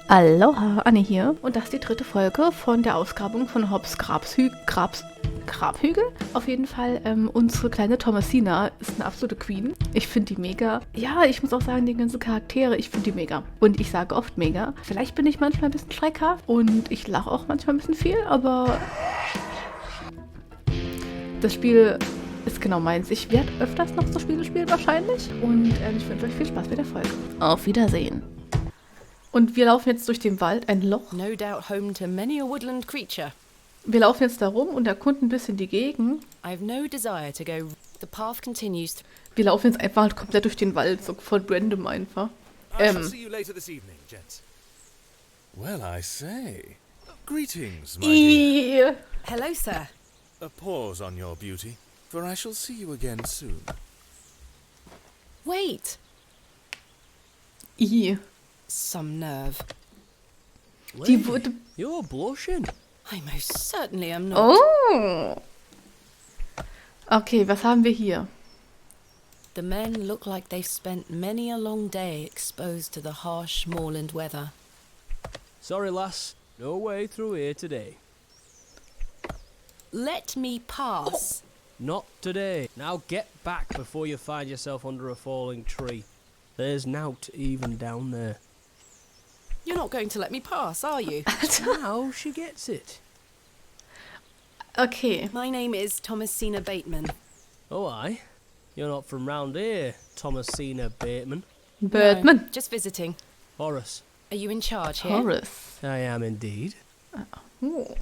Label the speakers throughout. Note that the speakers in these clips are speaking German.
Speaker 1: Aloha, Anni hier. Und das ist die dritte Folge von der Ausgrabung von Hobs Grabhügel. Auf jeden Fall, unsere kleine Thomasina ist eine absolute Queen. Ich finde die mega. Ja, ich muss auch sagen, die ganzen Charaktere, ich finde die mega. Und ich sage oft mega. Vielleicht bin ich manchmal ein bisschen schreckhaft und ich lache auch manchmal ein bisschen viel, aber das Spiel ist genau meins. Ich werde öfters noch so Spiele spielen wahrscheinlich. Und ich wünsche euch viel Spaß mit der Folge. Auf Wiedersehen. Und wir laufen jetzt durch den Wald, ein Loch.
Speaker 2: No doubt home to many a woodland creature.
Speaker 1: Wir laufen jetzt da rum und erkunden ein bisschen die Gegend.
Speaker 2: I've no desire to go. The path continues.
Speaker 1: Wir laufen jetzt einfach komplett durch den Wald, so voll random einfach.
Speaker 3: I shall see you later this evening, gents. Well, I say. Greetings, my dear.
Speaker 2: Hello, sir.
Speaker 3: A pause on your beauty, for I shall see you again soon.
Speaker 2: Wait. Some nerve.
Speaker 1: Die wurde...
Speaker 4: You're blushing.
Speaker 2: I most certainly am not.
Speaker 1: Oh! Okay, was haben wir hier?
Speaker 2: The men look like they've spent many a long day exposed to the harsh moorland weather.
Speaker 4: Sorry, lass. No way through here today.
Speaker 2: Let me pass.
Speaker 4: Not today. Now get back before you find yourself under a falling tree. There's nought even down there.
Speaker 2: You're not going to let me pass, are you?
Speaker 4: Now she gets it.
Speaker 1: Okay.
Speaker 2: My name is Thomasina Bateman.
Speaker 4: Oh, aye. You're not from round here, Thomasina Bateman.
Speaker 1: Birdman.
Speaker 2: No, just visiting.
Speaker 4: Horace.
Speaker 2: Are you in charge here?
Speaker 1: Horace.
Speaker 4: I am indeed.
Speaker 1: Oh.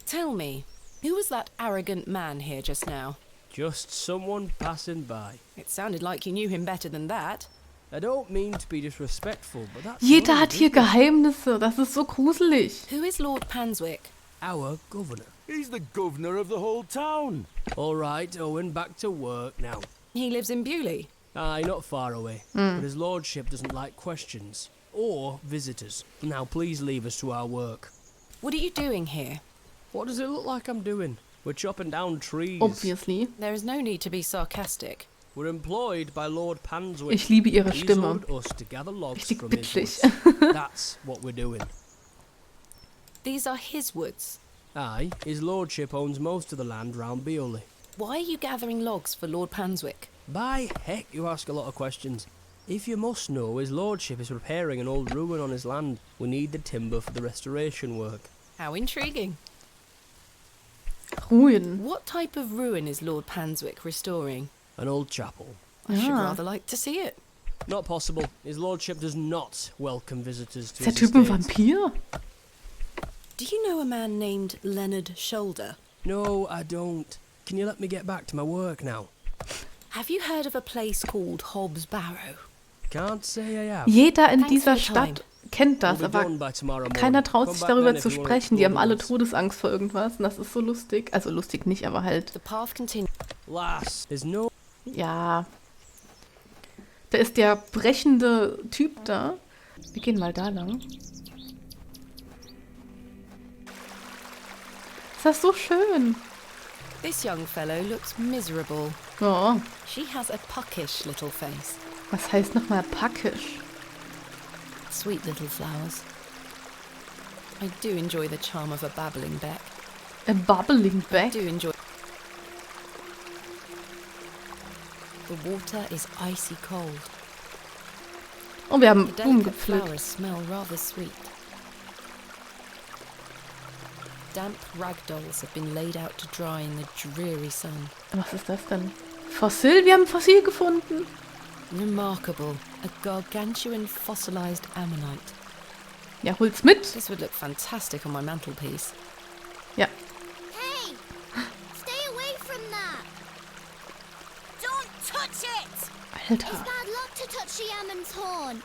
Speaker 2: Tell me, who was that arrogant man here just now?
Speaker 4: Just someone passing by.
Speaker 2: It sounded like you knew him better than that.
Speaker 4: I don't mean to be disrespectful, but that's
Speaker 1: Jeder
Speaker 4: none of
Speaker 1: hat hier
Speaker 4: business.
Speaker 1: Geheimnisse. Das ist so gruselig.
Speaker 2: Who is Lord Panswick?
Speaker 4: Our governor.
Speaker 3: He's the governor of the whole town.
Speaker 4: All right, Owen, back to work now.
Speaker 2: He lives in Bewley.
Speaker 4: Aye, not far away. But his lordship doesn't like questions. Or visitors. Now, please leave us to our work.
Speaker 2: What are you doing here?
Speaker 4: What does it look like I'm doing? We're chopping down trees.
Speaker 1: Obviously.
Speaker 2: There is no need to be sarcastic.
Speaker 4: We're employed by Lord Panswick.
Speaker 1: Ich liebe ihre
Speaker 4: He's
Speaker 1: Stimme.
Speaker 4: ordered us to gather logs
Speaker 1: Richtig
Speaker 4: from his
Speaker 1: bitchig.
Speaker 4: woods. That's what we're doing.
Speaker 2: These are his woods.
Speaker 4: Aye, his lordship owns most of the land round Bewley.
Speaker 2: Why are you gathering logs for Lord Panswick?
Speaker 4: By heck, you ask a lot of questions. If you must know, his lordship is repairing an old ruin on his land. We need the timber for the restoration work.
Speaker 2: How intriguing.
Speaker 1: Ruin.
Speaker 2: What type of ruin is Lord Panswick restoring?
Speaker 4: An old chapel.
Speaker 2: I should
Speaker 1: Ah.
Speaker 2: rather like to see it.
Speaker 4: Not possible. His lordship does not welcome visitors to
Speaker 1: Ist der
Speaker 4: his
Speaker 1: Typ ein
Speaker 4: estate.
Speaker 1: Vampir?
Speaker 2: Do you know a man named Leonard Shoulder?
Speaker 4: No, I don't. Can you let me get back to my work now?
Speaker 2: Have you heard of a place called Hobs Barrow?
Speaker 4: Can't say I have.
Speaker 1: Jeder in
Speaker 2: Thanks
Speaker 1: dieser
Speaker 2: for your
Speaker 1: Stadt kennt das,
Speaker 4: We'll be
Speaker 1: aber
Speaker 4: done by tomorrow morning.
Speaker 1: keiner traut
Speaker 4: Come
Speaker 1: sich
Speaker 4: back
Speaker 1: darüber
Speaker 4: then
Speaker 1: zu
Speaker 4: if you wanna
Speaker 1: sprechen. Die haben
Speaker 4: explore
Speaker 1: alle
Speaker 4: the woods.
Speaker 1: Todesangst vor irgendwas und das ist so lustig. Also lustig nicht, aber halt,
Speaker 2: The path continues.
Speaker 4: Lass, there's no...
Speaker 1: ja. Da ist der brechende Typ da. Wir gehen mal da lang. Ist das so schön.
Speaker 2: This young fellow looks miserable.
Speaker 1: Oh,
Speaker 2: She has a puckish little face.
Speaker 1: was heißt nochmal packisch?
Speaker 2: Sweet little flowers. I do enjoy the charm of a babbling beck.
Speaker 1: A bubbling back.
Speaker 2: Do enjoy. The water is icy cold.
Speaker 1: Oh, wir haben
Speaker 2: The
Speaker 1: Blumen
Speaker 2: delicate
Speaker 1: gepflückt.
Speaker 2: flowers smell rather sweet. Damp ragdolls have been laid out to dry in the dreary sun.
Speaker 1: Was ist das denn? Fossil? Wir haben ein Fossil gefunden.
Speaker 2: Remarkable. A gargantuan fossilized ammonite.
Speaker 1: Ja, hol's mit.
Speaker 2: This would look fantastic on my mantelpiece.
Speaker 1: Ja.
Speaker 5: Hey! Stay away from that! Don't touch it!
Speaker 1: Alter.
Speaker 5: It's bad luck to touch the Ammon's horn.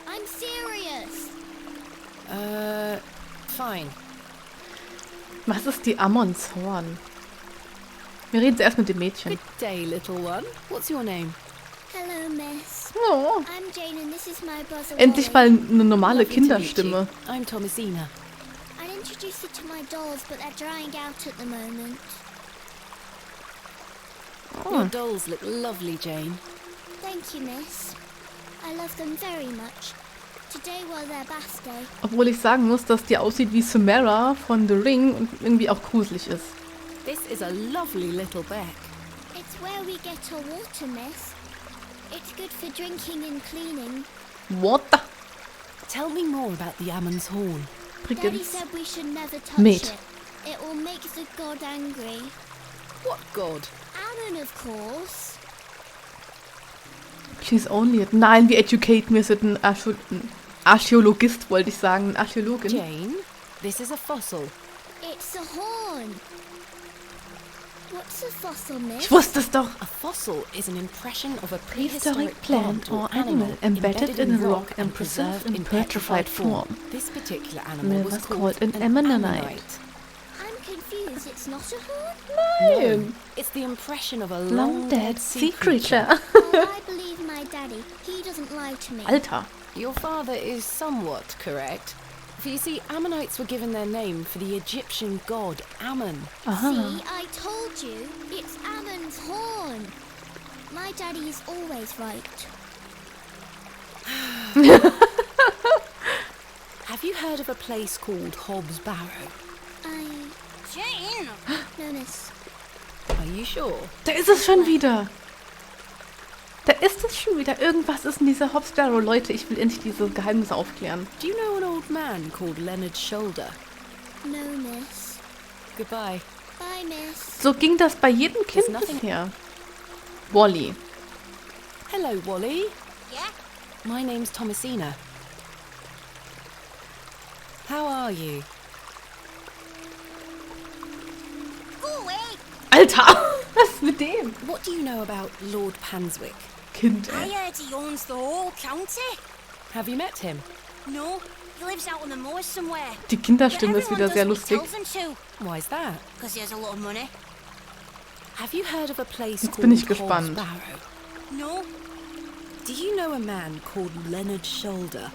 Speaker 5: I'm serious.
Speaker 2: Fine.
Speaker 1: Was ist die Ammonshorn? Wir reden zuerst mit dem Mädchen.
Speaker 2: Good day, little one. What's your name?
Speaker 5: Hello, miss.
Speaker 1: Oh.
Speaker 5: I'm Jane and this is my brother
Speaker 1: Endlich mal
Speaker 5: Wally.
Speaker 1: eine normale
Speaker 2: Lovely to meet
Speaker 1: Kinderstimme.
Speaker 2: you. I'm Thomasina.
Speaker 5: I'd introduce you to my dolls, but they're drying out at the moment.
Speaker 2: Your dolls look lovely, Jane.
Speaker 5: Thank you, miss. I love them very much. Today was their best day.
Speaker 1: Obwohl ich sagen muss, dass die aussieht wie Samara von The Ring und irgendwie auch gruselig ist.
Speaker 2: This is a lovely little beck.
Speaker 5: It's where we get our water, miss. It's good for drinking and cleaning.
Speaker 1: What?
Speaker 2: Tell me more about the Ammon's Horn.
Speaker 5: Daddy
Speaker 1: Übrigens,
Speaker 5: said we should never touch
Speaker 1: Mate.
Speaker 5: it. It will make the god angry.
Speaker 2: What god?
Speaker 5: Ammon, of course.
Speaker 1: she's only it. Nein, wir educaten, wir sind ein Archäologist, wollte ich sagen, eine Archäologin.
Speaker 2: Jane, this is a fossil.
Speaker 5: It's a horn. What's a fossil, miss?
Speaker 1: Ich wusste es doch.
Speaker 2: A fossil is an impression of a
Speaker 1: Prehistoric
Speaker 2: prehistoric
Speaker 1: plant or animal embedded in a rock and preserved in petrified form.
Speaker 2: This particular animal was called
Speaker 1: an
Speaker 2: an
Speaker 1: ammonite.
Speaker 2: ammonite.
Speaker 5: I'm confused. It's not a horn?
Speaker 2: No, it's the impression of a
Speaker 1: Long dead sea creature.
Speaker 5: Well, I believe my daddy. He doesn't lie to me.
Speaker 1: Alter.
Speaker 2: Your father is somewhat correct. For you see, Ammonites were given their name for the Egyptian god Ammon.
Speaker 1: Aha.
Speaker 5: See, I told you. It's Ammon's horn. My daddy is always right.
Speaker 2: Have you heard of a place called Hobs Barrow?
Speaker 5: Jane! No, miss.
Speaker 2: Are you sure?
Speaker 1: Da ist es schon wieder. Da ist es schon wieder. Irgendwas ist in dieser Hobs Barrow. Leute, ich will endlich diese Geheimnisse aufklären.
Speaker 2: Do you know an old man called Leonard Shoulder?
Speaker 5: No, miss.
Speaker 2: Goodbye.
Speaker 5: Bye, miss.
Speaker 1: So ging das bei jedem Kind
Speaker 2: There's nothing-
Speaker 1: bisher. Wally.
Speaker 2: Hello, Wally.
Speaker 5: Yeah?
Speaker 2: My name's Thomasina. How are you?
Speaker 5: Go away!
Speaker 1: Alter, was ist mit dem?
Speaker 2: What do you know about Lord Panswick?
Speaker 1: Kind,
Speaker 6: I
Speaker 1: ey.
Speaker 6: heard he owns the whole county.
Speaker 2: Have you met him?
Speaker 6: No, he lives out on the moors somewhere.
Speaker 1: Die
Speaker 6: But
Speaker 1: Kinderstimme ist
Speaker 6: everyone
Speaker 1: wieder sehr
Speaker 6: does what he
Speaker 1: lustig.
Speaker 6: tells him to,
Speaker 2: Why's that?
Speaker 6: because he has a lot of money.
Speaker 2: Have you heard of a place
Speaker 1: Jetzt
Speaker 2: called
Speaker 1: bin ich
Speaker 2: Hobs
Speaker 1: gespannt.
Speaker 2: Barrow?
Speaker 6: No,
Speaker 2: Do you know a man called Leonard Shoulder?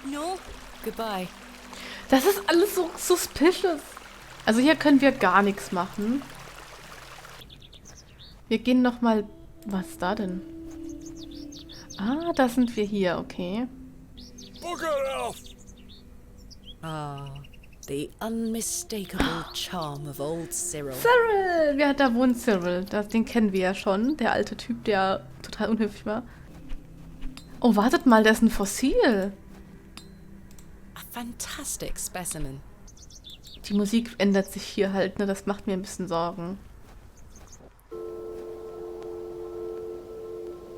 Speaker 6: no.
Speaker 2: Goodbye.
Speaker 1: Das ist alles so suspicious. Also hier können wir gar nichts machen. Wir gehen noch mal... Was ist da denn? Ah, da sind wir hier, okay.
Speaker 3: Bugger off!
Speaker 2: Ah, the unmistakable charm of old Cyril.
Speaker 1: Cyril! Ja, da wohnt Cyril. Den kennen wir ja schon. Der alte Typ, der total unhöflich war. Oh, wartet mal, das ist ein Fossil.
Speaker 2: A fantastic specimen.
Speaker 1: Die Musik ändert sich hier halt, ne? Das macht mir ein bisschen Sorgen.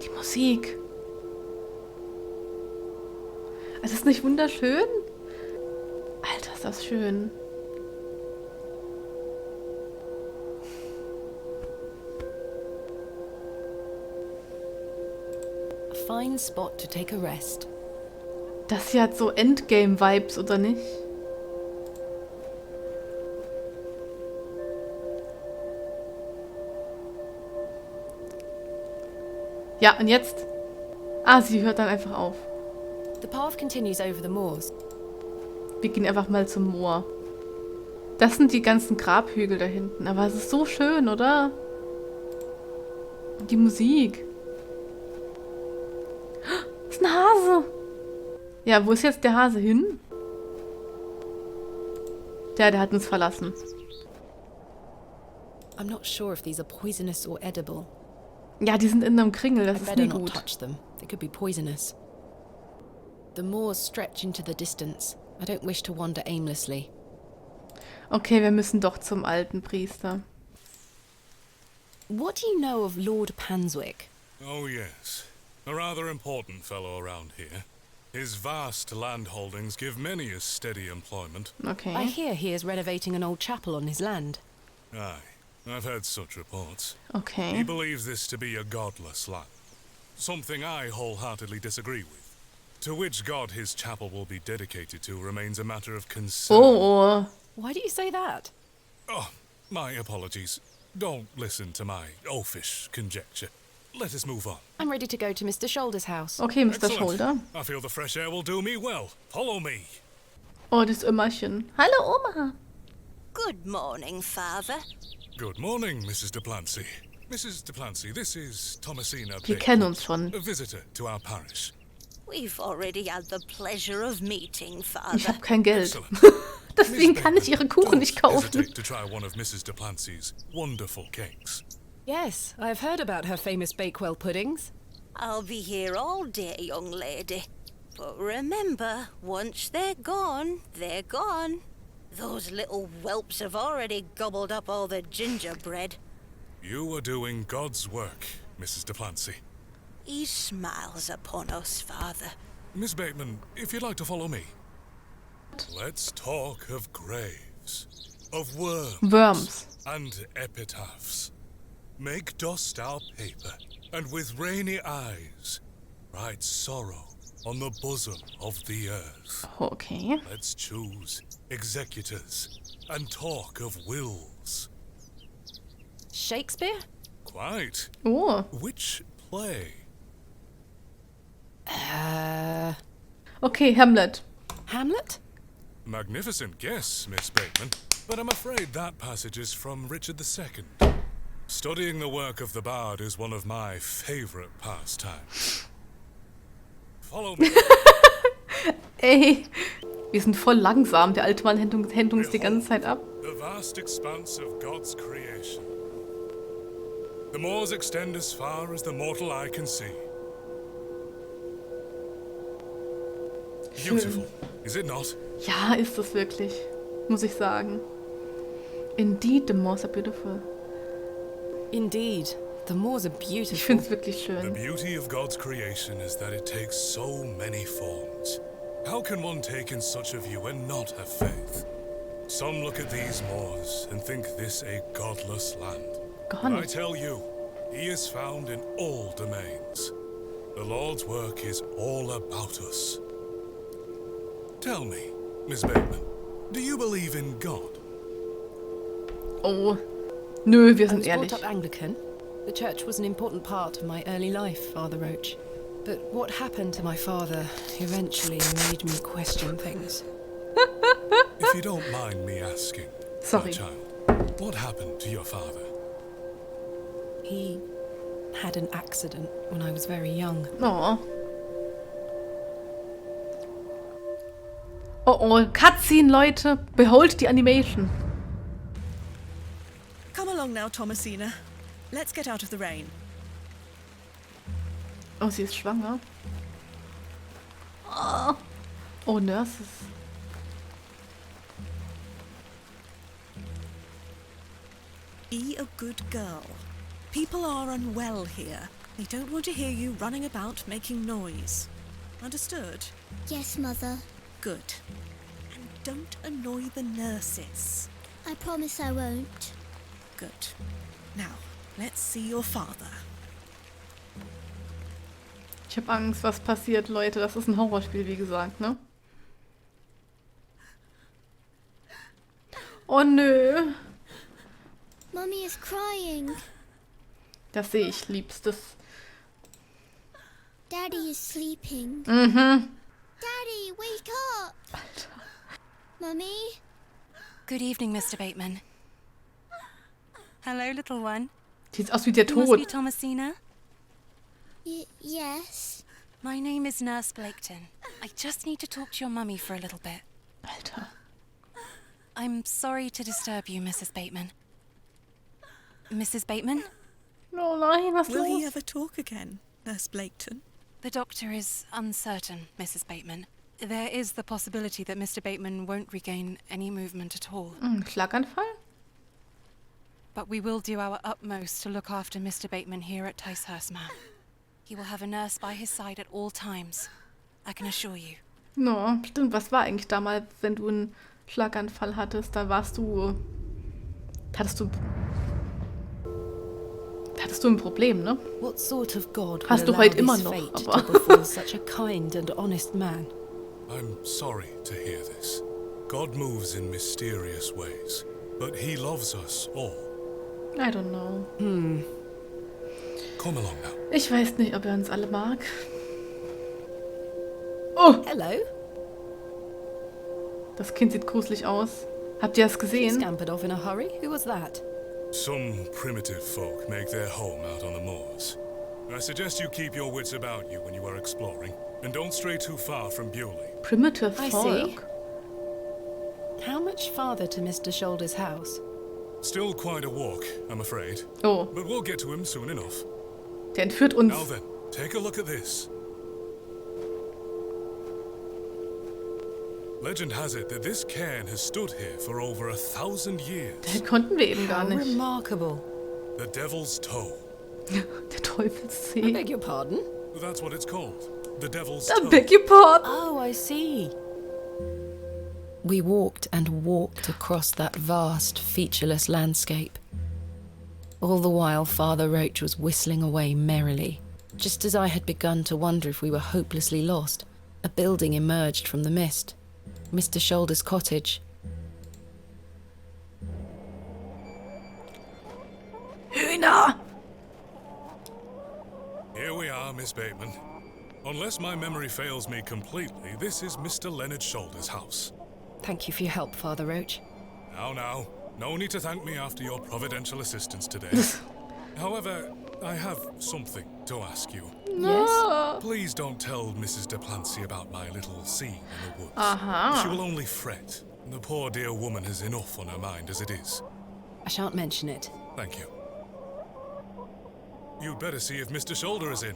Speaker 1: Die Musik. Das ist nicht wunderschön? Alter, ist das schön.
Speaker 2: A fine spot to take a rest.
Speaker 1: Das hier hat so Endgame-Vibes, oder nicht? Ja, und jetzt? Ah, sie hört dann einfach auf.
Speaker 2: The path continues over the moors.
Speaker 1: Wir gehen einfach mal zum Moor. Das sind die ganzen Grabhügel da hinten. Aber es ist so schön, oder? Und die Musik. Das ist ein Hase. Ja, wo ist jetzt der Hase hin? Der hat uns verlassen.
Speaker 2: I'm not sure if these are poisonous or edible.
Speaker 1: Ja, die sind in einem Kringel. Das
Speaker 2: I'd
Speaker 1: ist
Speaker 2: better
Speaker 1: nie
Speaker 2: not
Speaker 1: gut.
Speaker 2: touch them. They could be poisonous. The moors stretch into the distance. I don't wish to wander aimlessly.
Speaker 1: Okay, wir müssen doch zum alten Priester.
Speaker 2: What do you know of Lord Panswick?
Speaker 3: Oh, yes. A rather important fellow around here. His vast land holdings give many a steady employment.
Speaker 2: I
Speaker 1: Okay.
Speaker 2: hear he is renovating an old chapel on his land.
Speaker 3: Aye, I've heard such reports. He
Speaker 1: Okay.
Speaker 3: believes this to be a godless land. Something I wholeheartedly disagree with. To which god his chapel will be dedicated to remains a matter of concern.
Speaker 1: Oh,
Speaker 2: Why do you say that?
Speaker 3: Oh, my apologies. Don't listen to my oafish conjecture. Let us move on.
Speaker 2: I'm ready to go to Mr. Shoulder's house.
Speaker 1: okay, Mr.
Speaker 3: Excellent.
Speaker 1: Shoulder.
Speaker 3: I feel the fresh air will do me well. Follow me.
Speaker 1: Oh, das Ömmerchen. Hallo, Oma.
Speaker 6: Good morning, Father.
Speaker 3: Good morning, Mrs. Duplancy. Mrs. Duplancy, this is Thomasina
Speaker 1: Wir
Speaker 3: Baker,
Speaker 1: kennen uns schon.
Speaker 3: a visitor to our parish.
Speaker 6: We've already had the pleasure of meeting,
Speaker 1: Ich
Speaker 6: Father.
Speaker 1: habe kein Geld.
Speaker 3: Excellent.
Speaker 1: Deswegen
Speaker 3: Miss
Speaker 1: kann ich ihre Kuchen
Speaker 3: Bateman,
Speaker 1: nicht
Speaker 3: don't
Speaker 1: kaufen.
Speaker 3: hesitate to try one of Mrs. Duplancy's wonderful cakes.
Speaker 2: Yes, I've heard about her famous Bakewell puddings.
Speaker 6: I'll be here all day, young lady. But remember, once they're gone, they're gone. Those little whelps have already gobbled up all the gingerbread.
Speaker 3: You are doing God's work, Mrs. Duplancy.
Speaker 6: He smiles upon us, Father.
Speaker 3: Miss Bateman, if you'd like to follow me. Let's talk of graves, of
Speaker 1: Worms.
Speaker 3: and epitaphs. Make dust our paper, and with rainy eyes write sorrow on the bosom of the earth.
Speaker 1: Okay.
Speaker 3: Let's choose executors and talk of wills.
Speaker 2: Shakespeare?
Speaker 3: Quite.
Speaker 1: Oh.
Speaker 3: Which play?
Speaker 1: Okay, Hamlet.
Speaker 2: Hamlet?
Speaker 3: Magnificent guess, Miss Bateman, but I'm afraid that passage is from Richard II. Studying the work of the bard is one of my favorite pastimes. Follow me.
Speaker 1: Ey, wir sind voll langsam. Der alte Mann hält uns die ganze Zeit ab.
Speaker 3: The vast expanse of God's creation. The moors extend as far as the mortal eye can see. Beautiful, is it not?
Speaker 1: Ja, ist es wirklich. Muss ich sagen. Indeed, the moors are beautiful.
Speaker 2: Indeed. The moors are
Speaker 1: Ich
Speaker 2: beautiful.
Speaker 1: finde es wirklich
Speaker 3: The
Speaker 1: schön.
Speaker 3: beauty of God's creation is that it takes so many forms. How can one take in such a view and not have faith? Some look at these moors and think this a godless land.
Speaker 1: Gar
Speaker 3: But I
Speaker 1: nicht.
Speaker 3: tell you, he is found in all domains. The Lord's work is all about us. Tell me, Miss Bateman, do you believe in God?
Speaker 1: Oh. Nö, wir
Speaker 2: I
Speaker 1: sind
Speaker 2: was
Speaker 1: ehrlich.
Speaker 2: brought up Anglican. The church was an important part of my early life, Father Roach. But what happened to my father eventually made me question things.
Speaker 3: If you don't mind me asking, my
Speaker 1: Sorry.
Speaker 3: child, what happened to your father?
Speaker 2: He had an accident when I was very young.
Speaker 1: Oh. Oh, oh. Cutscene, Leute. Behold die Animation.
Speaker 7: Come along now, Thomasina. Let's get out of the rain.
Speaker 1: Oh, sie ist schwanger. Oh, oh Nurses.
Speaker 7: Be a good girl. People are unwell here. They don't want to hear you running about making noise. Understood?
Speaker 5: Yes, Mother.
Speaker 7: Good. And don't annoy the nurses.
Speaker 5: I promise I won't.
Speaker 7: Good. Now, let's see your father.
Speaker 1: Ich habe Angst, was passiert, Leute. Das ist ein Horrorspiel, wie gesagt, ne? Oh nö.
Speaker 5: Mummy is crying.
Speaker 1: Das sehe ich, Liebstes.
Speaker 5: Daddy is sleeping.
Speaker 1: Mhm.
Speaker 5: Daddy, wake up! Mummy?
Speaker 8: Good evening, Mr. Bateman. Hello, little one.
Speaker 1: Sieht aus wie der
Speaker 8: You must be
Speaker 1: Tod.
Speaker 8: Thomasina.
Speaker 5: Yes.
Speaker 8: My name is Nurse Blaketon. I just need to talk to your mummy for a little bit.
Speaker 1: Alter.
Speaker 8: I'm sorry to disturb you, Mrs. Bateman. Mrs. Bateman?
Speaker 1: Oh nein, was
Speaker 7: Will he
Speaker 1: los?
Speaker 7: ever talk again, Nurse Blaketon?
Speaker 8: The doctor is uncertain, Mrs. Bateman. There is the possibility that Mr. Bateman won't regain any movement at all.
Speaker 1: Schlaganfall?
Speaker 8: But we will do our utmost to look after Mr. Bateman here at Ticehurst Manor. He will have a nurse by his side at all times. I can assure you.
Speaker 1: No, stimmt. Was war eigentlich damals, wenn du einen Schlaganfall hattest? Da warst du... Hattest du ein Problem, ne?
Speaker 2: What sort of God
Speaker 1: Hast
Speaker 2: would
Speaker 1: du
Speaker 2: allow
Speaker 1: heute immer
Speaker 2: this
Speaker 1: noch,
Speaker 2: fate
Speaker 1: aber-
Speaker 2: to befall such a kind and honest man?
Speaker 3: I'm sorry to hear this. God moves in mysterious ways, but he loves us all.
Speaker 1: I don't know.
Speaker 3: Come along now.
Speaker 1: Ich weiß nicht, ob er uns alle mag. Oh,
Speaker 2: Hello?
Speaker 1: das Kind sieht gruselig aus. Habt ihr es
Speaker 2: He
Speaker 1: gesehen?
Speaker 2: scampered off in a hurry. Who was that?
Speaker 3: Some primitive folk make their home out on the moors. I suggest you keep your wits about you when you are exploring. And don't stray too far from Bewley.
Speaker 1: Primitive
Speaker 2: I
Speaker 1: Folk.
Speaker 2: see. How much farther to Mr. Shoulder's house?
Speaker 3: Still quite a walk, I'm afraid.
Speaker 1: Oh,
Speaker 3: But we'll get to him soon enough.
Speaker 1: der entführt uns.
Speaker 3: Now then, take a look at this. Legend has it that this cairn has stood here for over 1,000 years.
Speaker 1: Den konnten wir eben gar
Speaker 2: How
Speaker 1: nicht.
Speaker 2: remarkable.
Speaker 3: The Devil's Toe.
Speaker 1: Der Teufelszeh.
Speaker 2: I beg your pardon?
Speaker 3: That's what it's called. The Devil's
Speaker 1: I
Speaker 3: Toe.
Speaker 1: beg your pardon.
Speaker 2: Oh, I see. We walked and walked across that vast, featureless landscape. All the while, Father Roach was whistling away merrily. Just as I had begun to wonder if we were hopelessly lost, a building emerged from the mist. Mr. Shoulder's cottage.
Speaker 1: Hühner!
Speaker 3: Here we are, Miss Bateman. Unless my memory fails me completely, this is Mr. Leonard Shoulder's house.
Speaker 2: Thank you for your help, Father Roach.
Speaker 3: Now, no need to thank me after your providential assistance today. However, I have something to ask you.
Speaker 1: No.
Speaker 3: Please don't tell Mrs. de Plancy about my little scene in the woods.
Speaker 1: Aha.
Speaker 3: She will only fret. The poor dear woman has enough on her mind as it is.
Speaker 2: I shan't mention it.
Speaker 3: Thank you. You'd better see if Mr. Shoulder is in.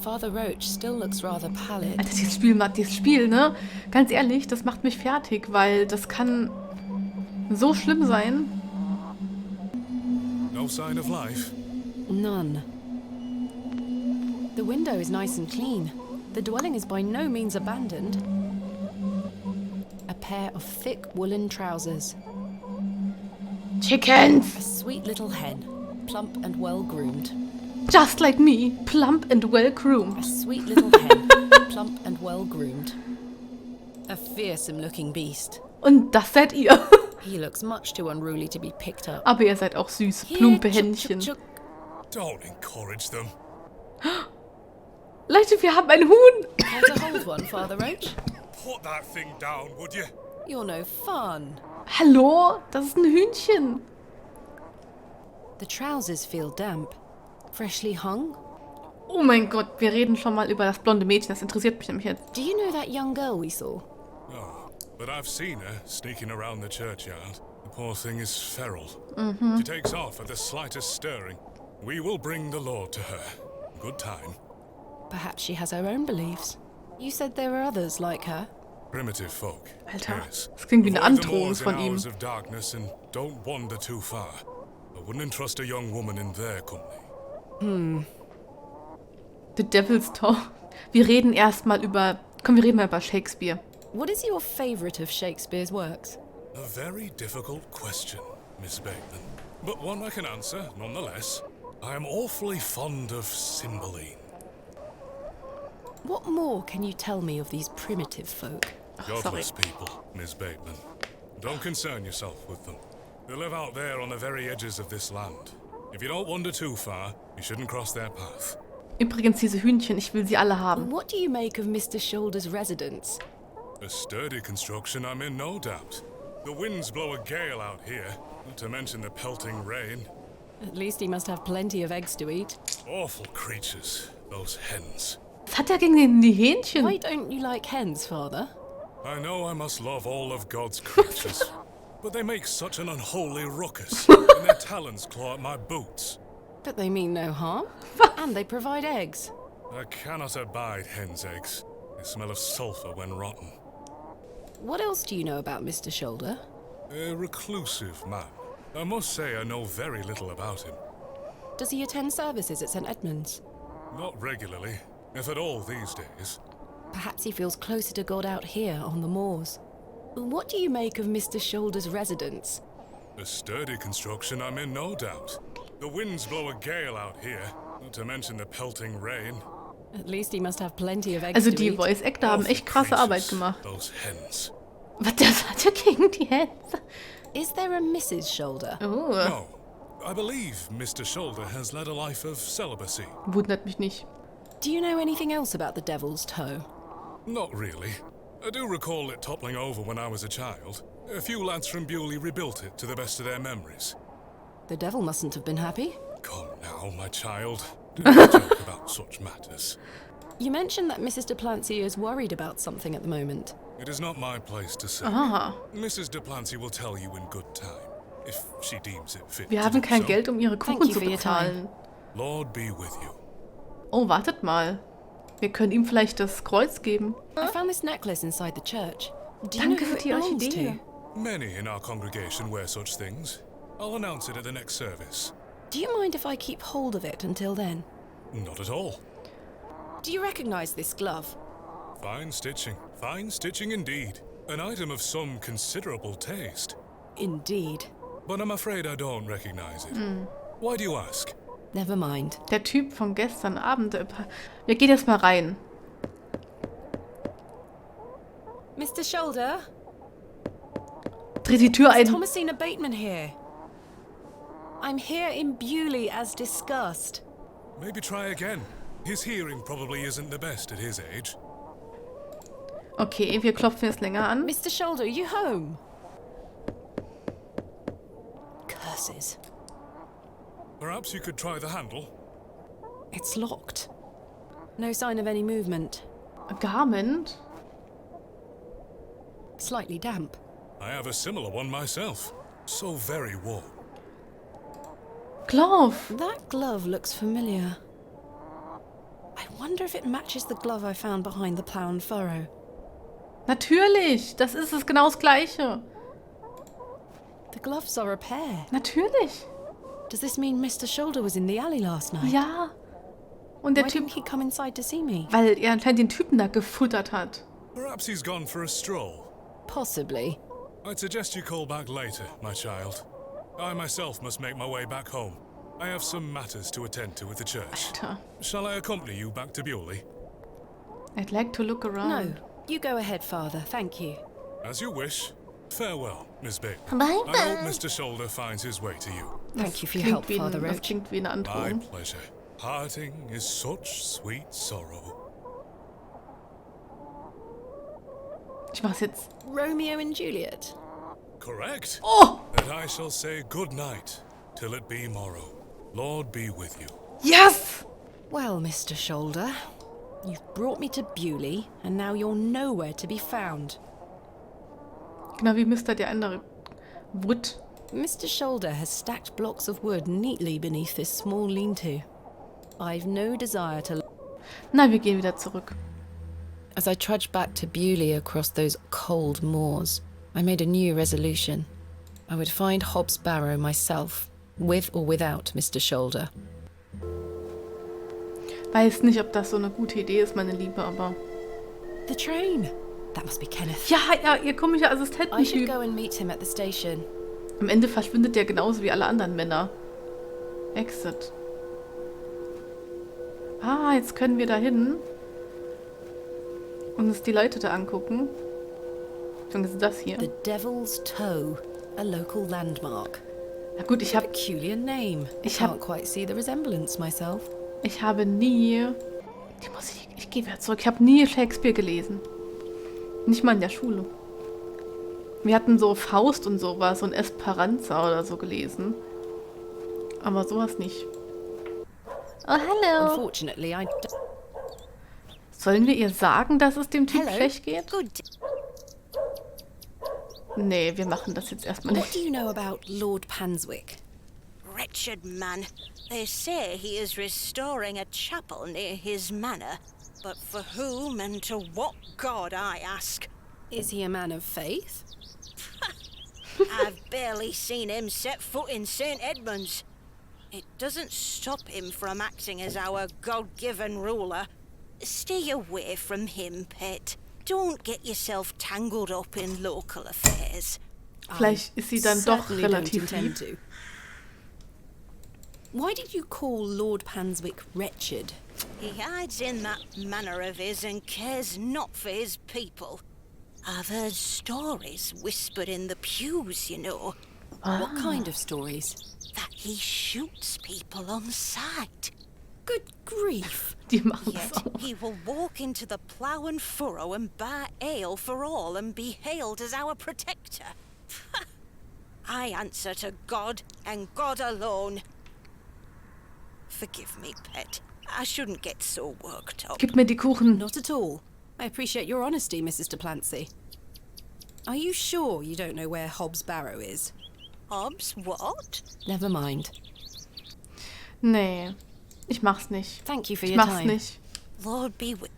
Speaker 2: Father Roach still looks rather pallid.
Speaker 1: Alter, dieses Spiel, ne? Ganz ehrlich, das macht mich fertig, weil das kann so schlimm sein.
Speaker 3: No sign of life?
Speaker 2: None. The window is nice and clean. The dwelling is by no means abandoned. A pair of thick woolen trousers.
Speaker 1: Chickens!
Speaker 2: A sweet little hen, plump and well groomed.
Speaker 1: Just like me, plump and well groomed.
Speaker 2: A sweet little hen, plump and well groomed. A fearsome looking beast.
Speaker 1: Und das seid ihr.
Speaker 2: He looks much too unruly to be picked up.
Speaker 1: Aber ihr seid auch süß,
Speaker 2: Here,
Speaker 1: plumpe
Speaker 2: chuck,
Speaker 1: Händchen.
Speaker 2: chuck, chuck.
Speaker 3: Don't encourage them.
Speaker 1: Leute, wir haben ein Huhn.
Speaker 2: Care to hold one, Father Roach?
Speaker 3: Put that thing down, would you?
Speaker 2: You're no fun.
Speaker 1: Hallo? Das ist ein Hühnchen.
Speaker 2: The trousers feel damp. Freshly hung?
Speaker 1: Oh mein Gott, wir reden schon mal über das blonde Mädchen. Das interessiert mich nämlich jetzt.
Speaker 2: Do you know that young girl we saw?
Speaker 3: No, but I've seen her sneaking around the churchyard. The poor thing is feral. She takes off at the slightest stirring. We will bring the Lord to her. Good time.
Speaker 2: Perhaps she has her own beliefs. You said there were others like her.
Speaker 3: Primitive folk.
Speaker 1: Alter,
Speaker 3: Yes.
Speaker 1: das klingt wie eine
Speaker 3: Avoid the
Speaker 1: Androhung
Speaker 3: moors in
Speaker 1: von ihm.
Speaker 3: hours of darkness and don't wander too far. I wouldn't entrust a young woman in their company.
Speaker 1: The Devil's Toe. Wir reden erstmal über... Komm, wir reden mal über Shakespeare.
Speaker 2: What is your favourite of Shakespeare's works?
Speaker 3: A very difficult question, Miss Bateman. But one I can answer, nonetheless. I am awfully fond of Cymbeline.
Speaker 2: What more can you tell me of these primitive folk?
Speaker 3: Godless people, Miss Bateman. Don't concern yourself with them. They live out there on the very edges of this land. If you don't wander too far, you shouldn't cross their path.
Speaker 1: Übrigens, diese Hühnchen, ich will sie alle haben.
Speaker 2: What do you make of Mr. Shoulder's residence?
Speaker 3: A sturdy construction, I'm in no doubt. The winds blow a gale out here, not to mention the pelting rain.
Speaker 2: At least he must have plenty of eggs to eat.
Speaker 3: Awful creatures, those hens.
Speaker 1: Was hat er gegen die Hähnchen?
Speaker 2: Why don't you like hens, Father?
Speaker 3: I know I must love all of God's creatures, but they make such an unholy ruckus, and their talons claw at my boots.
Speaker 2: But they mean no harm. And they provide eggs.
Speaker 3: I cannot abide hens' eggs. They smell of sulphur when rotten.
Speaker 2: What else do you know about Mr. Shoulder?
Speaker 3: A reclusive man. I must say I know very little about him.
Speaker 2: Does he attend services at St. Edmund's?
Speaker 3: Not regularly, if at all these days.
Speaker 2: Perhaps he feels closer to God out here on the moors. What do you make of Mr. Shoulder's residence?
Speaker 3: A sturdy construction, I'm in no doubt. The winds blow a gale out here, not to mention the pelting rain.
Speaker 2: At least he must have plenty of eggs
Speaker 1: Also
Speaker 2: to
Speaker 1: die
Speaker 2: eat.
Speaker 1: Voice Actor haben echt krasse
Speaker 3: Creatures,
Speaker 1: Arbeit gemacht.
Speaker 3: Those hens.
Speaker 1: Was das hat er gegen die Hens?
Speaker 2: Is there a Mrs. Shoulder?
Speaker 1: Oh,
Speaker 3: No, I believe Mr. Shoulder has led a life of celibacy.
Speaker 1: wundert mich nicht.
Speaker 2: Do you know anything else about the Devil's Toe?
Speaker 3: Not really. I do recall it toppling over when I was a child. A few lads from Bewley rebuilt it to the best of their memories.
Speaker 2: The devil mustn't have been happy.
Speaker 3: Come now, my child. Do not joke about such matters.
Speaker 2: You mentioned that Mrs. Duplancy is worried about something at the moment.
Speaker 3: It is not my place to say.
Speaker 1: Aha.
Speaker 3: Mrs. Duplancy will tell you in good time, if she deems it fit
Speaker 1: Wir
Speaker 3: to
Speaker 1: haben
Speaker 3: do
Speaker 1: kein
Speaker 3: so.
Speaker 1: Geld, um ihre
Speaker 2: Thank
Speaker 1: Kuchen
Speaker 2: you
Speaker 1: zu
Speaker 2: for your
Speaker 1: bezahlen.
Speaker 3: Lord be with you.
Speaker 1: Oh, wartet mal. Wir können ihm vielleicht das Kreuz geben.
Speaker 2: I found this necklace inside the church. Do you know
Speaker 1: Danke
Speaker 2: who
Speaker 1: für
Speaker 2: it
Speaker 1: die
Speaker 2: belongs
Speaker 1: Orchidee.
Speaker 2: to?
Speaker 3: Many in our congregation wear such things. I'll announce it at the next service.
Speaker 2: Do you mind if I keep hold of it until then?
Speaker 3: Not at all.
Speaker 2: Do you recognize this glove?
Speaker 3: Fine stitching indeed. An item of some considerable taste.
Speaker 2: Indeed.
Speaker 3: But I'm afraid I don't recognize it. Why do you ask?
Speaker 2: Never mind.
Speaker 1: Der Typ von gestern Abend. Wir gehen jetzt mal rein.
Speaker 2: Mr. Shoulder?
Speaker 1: Dreh die Tür
Speaker 2: Is
Speaker 1: ein.
Speaker 2: Thomasina Bateman here? I'm here in Bewley as discussed.
Speaker 3: Maybe try again. His hearing probably isn't the best at his age.
Speaker 1: Okay, wir klopfen jetzt länger an.
Speaker 2: Mr. Shoulder, are you home? Curses.
Speaker 3: Perhaps you could try the handle?
Speaker 2: It's locked. No sign of any movement.
Speaker 1: Garment?
Speaker 2: Slightly damp.
Speaker 3: I have a similar one myself. So very warm.
Speaker 1: Glove.
Speaker 2: That glove looks familiar. I wonder if it matches the glove I found behind the plough and furrow.
Speaker 1: Natürlich. Das ist es, genau das Gleiche.
Speaker 2: The gloves are a pair.
Speaker 1: Natürlich.
Speaker 2: Does this mean Mr. Shoulder was in the alley last night?
Speaker 1: Ja. Und der
Speaker 2: Why
Speaker 1: Typ,
Speaker 2: didn't he come inside to see me?
Speaker 1: weil er anscheinend den Typen da gefuttert hat.
Speaker 3: Perhaps he's gone for a stroll.
Speaker 2: Possibly.
Speaker 3: I'd suggest you call back later, my child. I myself must make my way back home. I have some matters to attend to at the church.
Speaker 1: Alter.
Speaker 3: Shall I accompany you back to Bewley?
Speaker 1: I'd like to look
Speaker 2: No,
Speaker 1: around.
Speaker 2: you go ahead, Father. Thank you.
Speaker 3: As you wish. Farewell, Miss Bateman.
Speaker 5: Bye
Speaker 3: I hope
Speaker 5: bye.
Speaker 3: Mr. Shoulder finds his way to you.
Speaker 2: Thank you for your
Speaker 1: Klingt
Speaker 2: help,
Speaker 1: wie
Speaker 2: Father
Speaker 1: das
Speaker 2: Roach.
Speaker 1: klingt wie eine
Speaker 3: My
Speaker 1: Androhung.
Speaker 3: pleasure. Parting is such sweet sorrow.
Speaker 1: Ich mach's jetzt.
Speaker 2: Romeo and Juliet.
Speaker 3: Correct?
Speaker 1: Oh!
Speaker 3: And I shall say good night till it be morrow. Lord be with you.
Speaker 1: Yes!
Speaker 2: Well, Mr. Shoulder, you've brought me to Bewley, and now you're nowhere to be found.
Speaker 1: Genau wie Mr. der andere. Wood.
Speaker 2: Mr. Shoulder has stacked blocks of wood neatly beneath this small lean-to. I've no desire to...
Speaker 1: Na, wir gehen wieder zurück.
Speaker 2: As I trudged back to Bewley across those cold moors, I made a new resolution. I would find Hobs Barrow myself, with or without Mr. Shoulder.
Speaker 1: Weiß nicht, ob das so eine gute Idee ist, meine Liebe, aber...
Speaker 2: The train! That must be Kenneth.
Speaker 1: Ja, ihr komischer
Speaker 2: I should
Speaker 1: Assistententyp.
Speaker 2: go and meet him at the station.
Speaker 1: Am Ende verschwindet der genauso wie alle anderen Männer. Exit. Ah, jetzt können wir da hin. Und uns die Leute da angucken. Was ist das hier?
Speaker 2: The Devil's Toe, a local landmark.
Speaker 1: Na gut, ich habe
Speaker 2: Peculiar name. I
Speaker 1: Ich hab-
Speaker 2: can't quite see the resemblance myself.
Speaker 1: nie... Die Musik, ich gehe wieder zurück. Ich habe nie Shakespeare gelesen. Nicht mal in der Schule. Wir hatten so Faust und sowas und Esperanza oder so gelesen. Aber sowas nicht. Oh, hallo.
Speaker 2: Unfortunately, I
Speaker 1: Sollen wir ihr sagen, dass es dem Typ
Speaker 6: Hello.
Speaker 1: schlecht geht?
Speaker 6: Good.
Speaker 1: Nee, wir machen das jetzt erstmal
Speaker 2: What
Speaker 1: nicht.
Speaker 2: do you know about Lord Panswick?
Speaker 6: Wretched man. They say he is restoring a chapel near his manor. But for whom and to what god, I ask?
Speaker 2: Is he a man of faith?
Speaker 6: I've barely seen him set foot in St. Edmunds. It doesn't stop him from acting as our God-given ruler. Stay away from him, pet. Don't get yourself tangled up in local affairs.
Speaker 1: Vielleicht ist sie dann doch
Speaker 2: Certainly don't
Speaker 1: relativ
Speaker 2: intend
Speaker 1: lieb.
Speaker 2: to. Why did you call Lord Panswick wretched?
Speaker 6: He hides in that manner of his and cares not for his people. I've heard stories whispered in the pews, you know,
Speaker 2: What kind of stories?
Speaker 6: that he shoots people on sight.
Speaker 2: Good grief.
Speaker 1: Die machen das
Speaker 6: Yet
Speaker 1: auch.
Speaker 6: he will walk into the plough and furrow and buy ale for all and be hailed as our protector. I answer to God and God alone. Forgive me, pet. I shouldn't get so worked up.
Speaker 1: Gib mir die Kuchen.
Speaker 2: Not at all. I appreciate your honesty, Mrs. Duplancy. Are you sure you don't know where Hobs Barrow is?
Speaker 6: Hobs, what?
Speaker 2: Never mind.
Speaker 1: Nee, ich mach's nicht.
Speaker 2: Thank you for
Speaker 1: Ich
Speaker 2: your
Speaker 1: mach's
Speaker 2: time.
Speaker 1: nicht.
Speaker 6: Lord be with...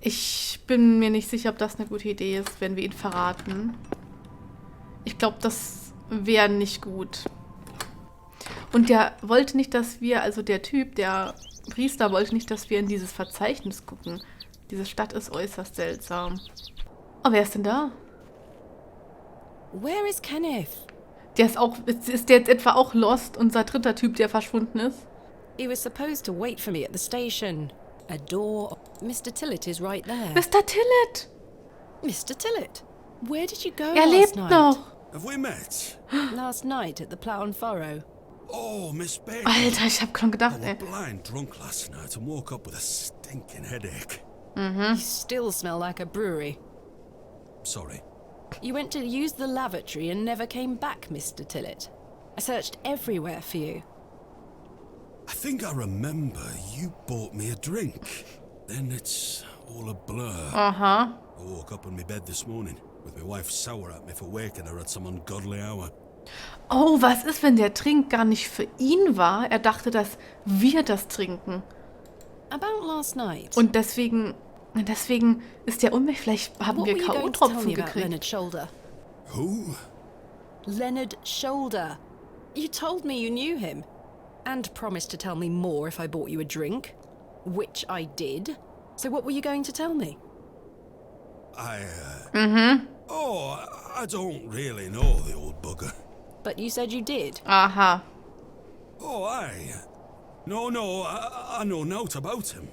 Speaker 1: Ich bin mir nicht sicher, ob das eine gute Idee ist, wenn wir ihn verraten. Ich glaube, das wäre nicht gut. Und der wollte nicht, dass wir, also der Typ, der Priester, wollte nicht, dass wir in dieses Verzeichnis gucken. Diese Stadt ist äußerst seltsam. Oh, wer ist denn da?
Speaker 2: Where is Kenneth?
Speaker 1: Der ist auch, ist der jetzt etwa auch lost, unser dritter Typ, der verschwunden ist?
Speaker 2: He was supposed to wait for me at the station. A door. Mr. Tillett is right there.
Speaker 1: Mr. Tillett!
Speaker 2: Mr. Tillett, where did you go
Speaker 1: Er
Speaker 2: last
Speaker 1: lebt
Speaker 2: night?
Speaker 1: noch!
Speaker 9: Have we met?
Speaker 2: Last night at the Plough and Furrow.
Speaker 9: Oh, Miss Baker.
Speaker 1: Alter, ich hab schon gedacht,
Speaker 9: I
Speaker 1: ey.
Speaker 9: was blind drunk last night and woke up with a stinking headache.
Speaker 2: You still smell like a brewery.
Speaker 9: Sorry.
Speaker 2: You went to use the lavatory and never came back, Mr. Tillett. I searched everywhere for you.
Speaker 9: I think I remember you bought me a drink. Then it's all a blur.
Speaker 1: Aha.
Speaker 9: I woke up in my bed this morning with my wife sour at me for waking her at some ungodly hour.
Speaker 1: Oh, was ist, wenn der Trink gar nicht für ihn war? Er dachte, dass wir das trinken.
Speaker 2: About last night.
Speaker 1: Und deswegen ist der unmächtig. Vielleicht haben
Speaker 2: What
Speaker 1: wir
Speaker 2: were you going to tell
Speaker 1: K.O.-Tropfen
Speaker 2: me about
Speaker 1: gekriegt.
Speaker 2: Leonard Shoulder?
Speaker 9: Who?
Speaker 2: Leonard Shoulder. You told me you knew him. And promised to tell me more if I bought you a drink. Which I did. So what were you going to tell me?
Speaker 9: Oh, I don't really know the old bugger.
Speaker 2: But you said you did.
Speaker 1: Aha.
Speaker 9: Oh, aye. No, I know naught about him.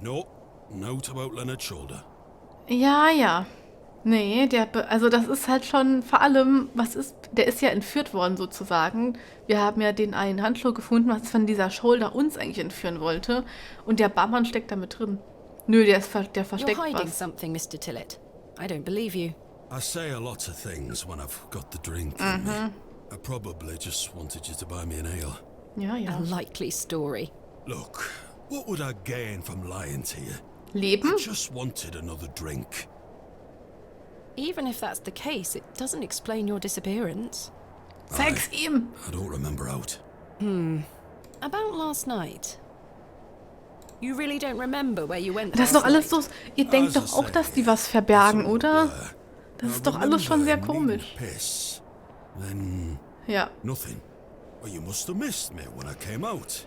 Speaker 9: No, naught about Leonard Shoulder.
Speaker 1: Ja, ja. Nee, also das ist halt schon vor allem, der ist ja entführt worden sozusagen. Wir haben ja den einen Handschuh gefunden, was von dieser Shoulder uns eigentlich entführen wollte. Und der Barmann steckt da mit drin. Nö, der versteckt
Speaker 2: You're hiding
Speaker 1: was.
Speaker 2: something, Mr. Tillett. I don't believe you.
Speaker 9: I say a lot of things when I've got the drink in me. I probably just wanted you to buy me an ale.
Speaker 1: Ja,
Speaker 2: A
Speaker 1: ja.
Speaker 2: likely story.
Speaker 9: Look, what would I gain from lying to you?
Speaker 1: Leben?
Speaker 9: I just wanted another drink.
Speaker 2: Even if that's the case, it doesn't explain your disappearance.
Speaker 1: Zeig's ihm!
Speaker 9: I don't remember out.
Speaker 2: About last night. You really don't remember where you went
Speaker 1: Das ist
Speaker 2: last
Speaker 1: doch alles
Speaker 2: night?
Speaker 1: so. Ihr denkt doch auch, dass die was verbergen, oder? Das ist doch alles schon sehr komisch.
Speaker 9: Piss. Then
Speaker 1: Ja.
Speaker 9: nothing. Well, you must have missed me when I came out.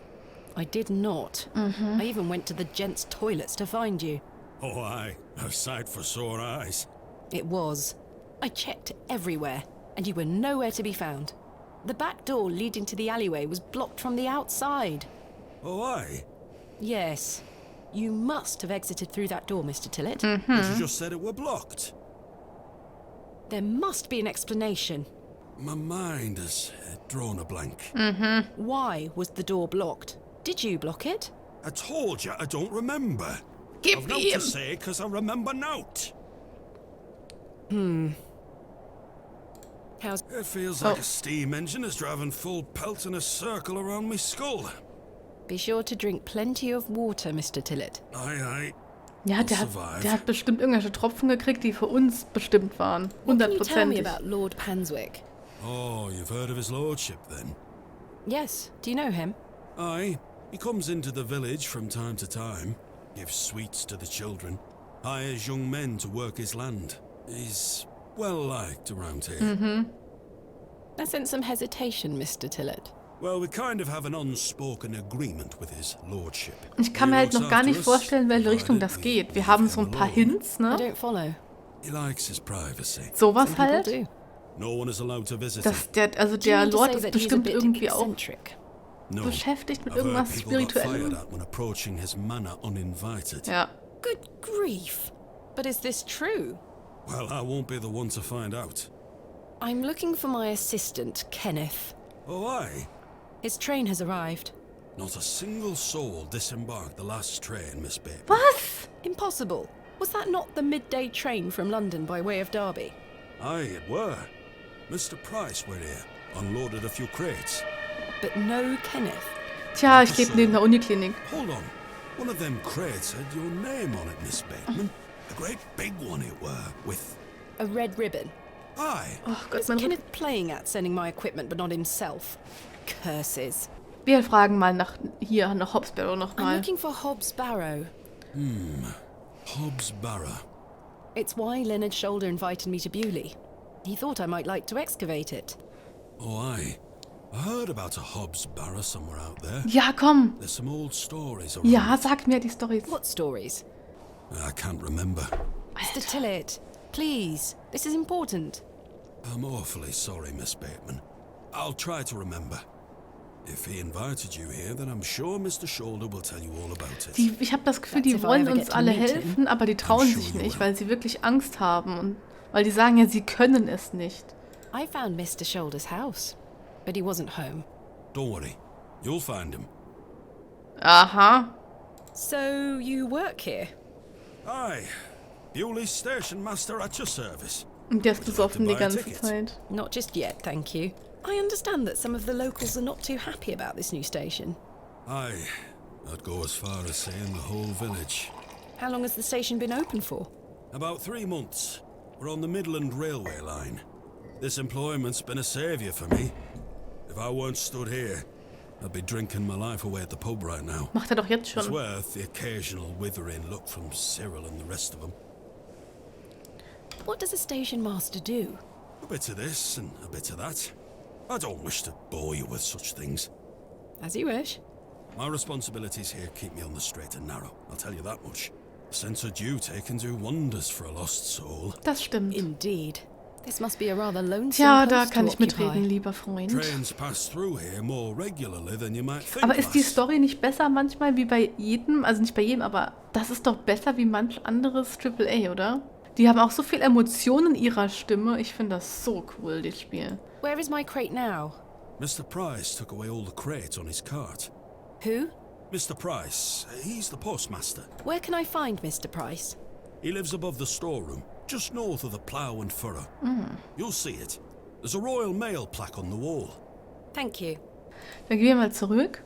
Speaker 2: I did not. I even went to the gents' toilets to find you.
Speaker 9: Oh, aye. A sight for sore eyes.
Speaker 2: It was. I checked everywhere, and you were nowhere to be found. The back door leading to the alleyway was blocked from the outside.
Speaker 9: Oh, aye.
Speaker 2: Yes. You must have exited through that door, Mr. Tillett.
Speaker 9: But you just said it were blocked.
Speaker 2: There must be an explanation.
Speaker 9: My mind has drawn a blank.
Speaker 2: Why was the door blocked? Did you block it?
Speaker 9: I told you I don't remember.
Speaker 1: Gib
Speaker 9: I've nought
Speaker 1: ihm!
Speaker 9: to say 'cause I remember nought.
Speaker 2: How's...
Speaker 9: It feels like a steam engine is driving full pelt in a circle around me skull.
Speaker 2: Be sure to drink plenty of water, Mr. Tillett.
Speaker 9: Aye.
Speaker 1: Ja, der hat bestimmt irgendwelche Tropfen gekriegt, die für uns bestimmt waren.
Speaker 2: What can you tell me
Speaker 1: 100%.
Speaker 2: about Lord Panswick?
Speaker 9: Oh, you've heard of his lordship then?
Speaker 2: Yes. Do you know him?
Speaker 9: Aye. He comes into the village from time to time, gives sweets to the children, hires young men to work his land. He's well liked around here.
Speaker 2: I sense some hesitation, Mr. Tillett.
Speaker 9: Well, we kind of have an unspoken agreement with his lordship.
Speaker 1: Ich kann mir halt noch gar nicht vorstellen, welche Richtung das geht. Wir haben so ein paar Hints,
Speaker 2: I
Speaker 1: ne?
Speaker 2: don't follow.
Speaker 9: He likes his privacy.
Speaker 1: Sowas
Speaker 2: Some people
Speaker 1: halt.
Speaker 2: do.
Speaker 9: No one is allowed to visit him.
Speaker 1: Also
Speaker 2: Do you
Speaker 1: der
Speaker 2: mean to
Speaker 1: Lord
Speaker 2: say
Speaker 1: ist
Speaker 2: that he's a
Speaker 1: bestimmt
Speaker 2: bit
Speaker 1: irgendwie auch
Speaker 2: eccentric?
Speaker 9: No.
Speaker 1: beschäftigt mit
Speaker 9: I've heard
Speaker 1: irgendwas
Speaker 9: people got fired
Speaker 1: Spirituellem.
Speaker 9: at when approaching his manor uninvited.
Speaker 1: Ja.
Speaker 2: Good grief. But is this true?
Speaker 9: Well, I won't be the one to find out.
Speaker 2: I'm looking for my assistant, Kenneth.
Speaker 9: Oh, aye.
Speaker 2: His train has arrived.
Speaker 9: Not a single soul disembarked the last train, Miss Babe.
Speaker 1: Was?
Speaker 2: Impossible. Was that not the midday train from London by way of Derby?
Speaker 9: Aye, it were. Mr. Price were here, unloaded a few crates.
Speaker 2: But no Kenneth.
Speaker 1: Tja, ich lebe neben der Uniklinik.
Speaker 9: Hold on. One of them crates had your name on it, Miss Bateman. A great big one it were, with...
Speaker 2: A red ribbon.
Speaker 9: Aye.
Speaker 1: Oh Gott,
Speaker 2: What's Kenneth playing at, sending my equipment but not himself? Curses.
Speaker 1: Wir fragen mal nach Hobs Barrow
Speaker 2: I'm
Speaker 1: nochmal.
Speaker 2: looking for Hobs Barrow.
Speaker 9: Hobs Barrow.
Speaker 2: It's why Leonard Shoulder invited me to Bewley. He thought I might like to excavate it.
Speaker 9: Oh, aye. I heard about a Hobs Barrow somewhere out there.
Speaker 1: Ja, komm.
Speaker 9: There's some old stories around.
Speaker 1: Ja, sag mir die Storys.
Speaker 2: What stories?
Speaker 9: I can't remember.
Speaker 2: Mr. Tillett, please. This is important.
Speaker 9: I'm awfully sorry, Miss Bateman. I'll try to remember. If he invited you here, then I'm sure Mr. Shoulder will tell you all about it.
Speaker 1: Ich habe das Gefühl, die
Speaker 2: That's if I
Speaker 1: wollen
Speaker 2: ever
Speaker 1: uns
Speaker 2: get to
Speaker 1: alle
Speaker 2: meet him.
Speaker 1: helfen, aber die trauen
Speaker 9: I'm sure
Speaker 1: sich
Speaker 9: you
Speaker 1: nicht,
Speaker 9: will.
Speaker 1: weil sie wirklich Angst haben. Und weil die sagen ja, sie können es nicht.
Speaker 2: I found Mr. Shoulder's house, but he wasn't home.
Speaker 9: Don't worry. You'll find him.
Speaker 1: Aha.
Speaker 2: So you work here?
Speaker 9: Aye. Bewley Station Master at your service.
Speaker 1: Und der ist besoffen die
Speaker 9: buy a
Speaker 1: ganze
Speaker 9: ticket.
Speaker 1: Zeit.
Speaker 2: Not just yet, thank you. I understand that some of the locals are not too happy about this new station.
Speaker 9: Aye. I'd go as far as saying the whole village.
Speaker 2: How long has the station been open for?
Speaker 9: About 3 months. We're on the Midland Railway line. This employment's been a saviour for me. If I weren't stood here, I'd be drinking my life away at the pub right now.
Speaker 1: Macht er doch jetzt
Speaker 9: It's
Speaker 1: schon.
Speaker 9: worth the occasional withering look from Cyril and the rest of them.
Speaker 2: What does a station master do?
Speaker 9: A bit of this and a bit of that. I don't wish to bore you with such things.
Speaker 2: As you wish.
Speaker 9: My responsibilities here keep me on the straight and narrow, I'll tell you that much. A sense of duty can do wonders for a lost soul.
Speaker 1: Das stimmt.
Speaker 2: Indeed. This must be a rather lonesome
Speaker 1: Tja, da
Speaker 2: post
Speaker 1: kann
Speaker 2: to
Speaker 1: ich mitreden,
Speaker 2: occupy.
Speaker 1: lieber Freund.
Speaker 9: Trains pass through here more regularly than you might think.
Speaker 1: Aber ist die
Speaker 9: lass.
Speaker 1: Story nicht besser manchmal wie bei jedem? Also nicht bei jedem, aber das ist doch besser wie manch anderes AAA, oder? Die haben auch so viel Emotion in ihrer Stimme. Ich finde das so cool, das Spiel.
Speaker 2: Where is my crate now?
Speaker 9: Mr. Price took away all the crates on his cart.
Speaker 2: Who?
Speaker 9: Mr. Price, he's the postmaster.
Speaker 2: Where can I find Mr. Price?
Speaker 9: He lives above the storeroom, just north of the plough and furrow. You'll see it. There's a Royal Mail plaque on the wall.
Speaker 2: Thank you.
Speaker 1: Dann gehen wir mal zurück.